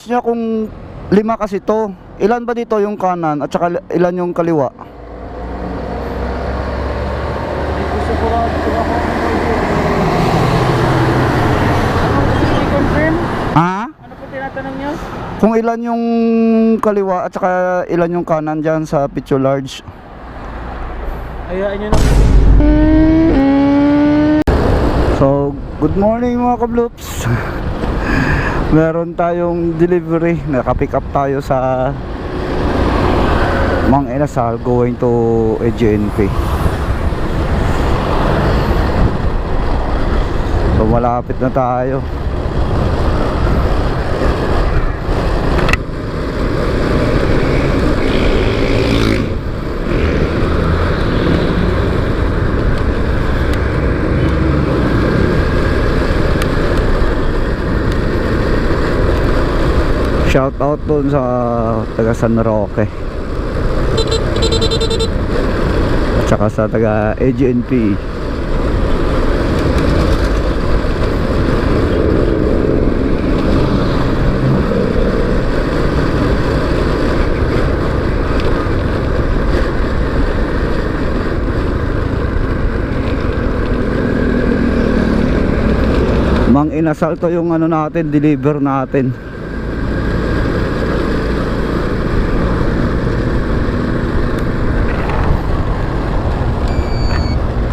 Niya kung 5 kasi to. Ilan ba dito yung kanan at saka ilan yung kaliwa? Hindi ko sigurado kung ako ano gusto i-confirm? Ha? Ano po tinatanong niyo? Kung ilan yung kaliwa at saka ilan yung kanan dyan sa picture large. Hayaan niyo na po. So, good morning mga kabloops. Meron tayong delivery. Naka-pick up tayo sa Mang Inasal going to AGNP. So, malapit na tayo. Shout out dun sa taga San Roque at saka sa taga AGNP. Mang Inasal to yung ano natin, deliver natin.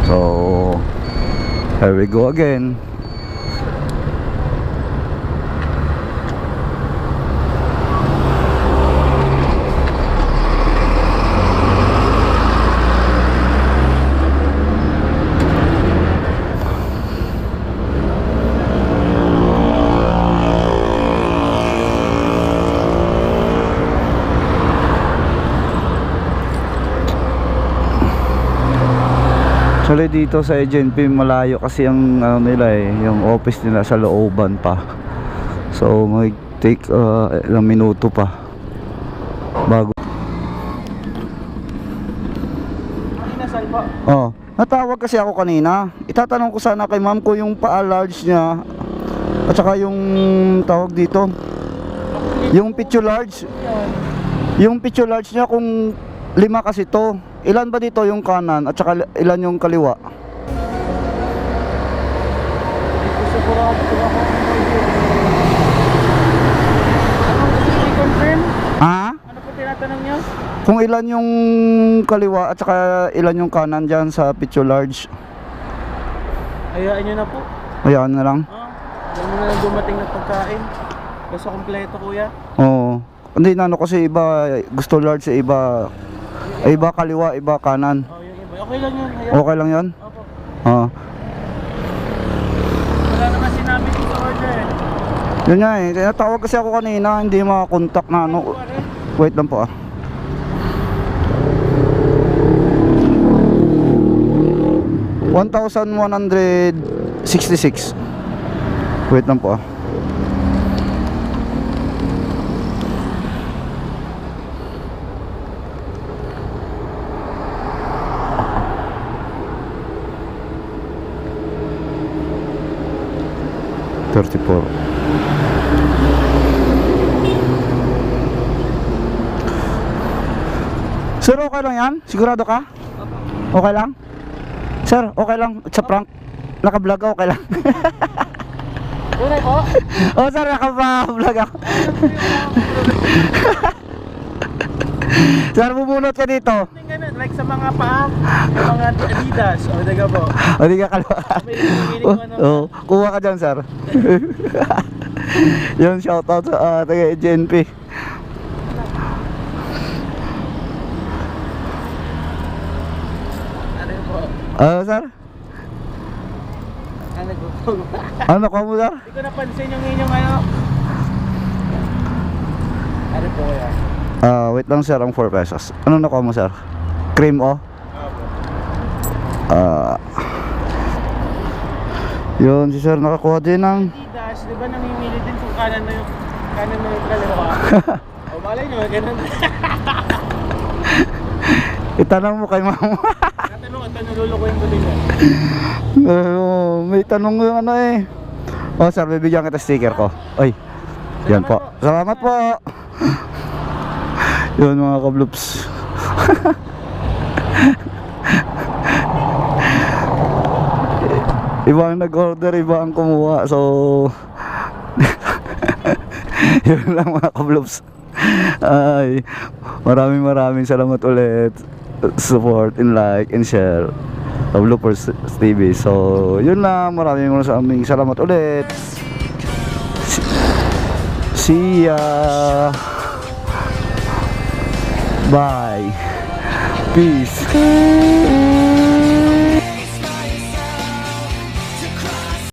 So, here we go again. Actually dito sa AGNP malayo kasi ang ano nila yung office nila sa looban pa. So may take ilang minuto pa bago. Inasal po. Oh, natawag kasi ako kanina. Itatanong ko sana kay ma'am ko yung pa-large niya at saka yung tawag dito. Yung picture large. Yung picture large niya kung 5 kasi to. Ilan ba dito yung kanan at saka ilan yung kaliwa? Hindi ko sigurado kung ako ano gusto i-confirm? Ha? Ano po tinatanong niyo? Kung ilan yung kaliwa at saka ilan yung kanan dyan sa picture large. Hayaan niyo na po. Ayan na lang. Huwag mo na lang dumating na pagkain. Basta kompleto kuya. Oo. Hindi na ano kasi iba gusto large, iba iba kaliwa, iba kanan. Oh, yung iba. Okay lang yun. Hayaan. Okay lang 'yon? Opo. Oo. Wala naman sinabi dito sa order eh. Yun nga tinatawag kasi ako kanina, hindi makakontak na ano. Wait lang po 1,166. Wait lang po 34. Sir, okay lang yan? Sigurado ka? Okay lang? Sir, okay lang. It's a prank. Naka-vlog ako, okay lang. Tunay po? Oh, sir, naka-vlog ako. Sir, bubunot ka dito. Ganun, like sa mga paa, yung mga Adidas, o daga po. O, di ka kalwa. May meaning ko ano. Oh, kuha ka dyan, sir. Yun, shoutout sa taga AGNP. Ano po? Sir? Ano po? Ano ko mo, sir? Hindi ko napansin yung inyong ano. Ano po kaya? Wait lang, sir, ang 4 pesos. Ano nakuha mo, sir? Cream o? Yun, si sir nakakuha din ng Adidas, di ba namimili din kung kanan na yung kaliwa? O malay nyo, ganun. itanong mo kay mama. Natanong at nalulukuin ko din yan. May tanong yung ano eh. Oh, sir, bibigyan kita sticker ko. Oy, Yan po. Salamat po. Yun mga kabloops. Iba ang nag-order, iba ang kumuha. So, yun lang mga kabloops. Ay, maraming salamat ulit. Support and like and share Kabloopers TV. So, yun lang. Maraming salamat ulit. See ya. Bye. Peace.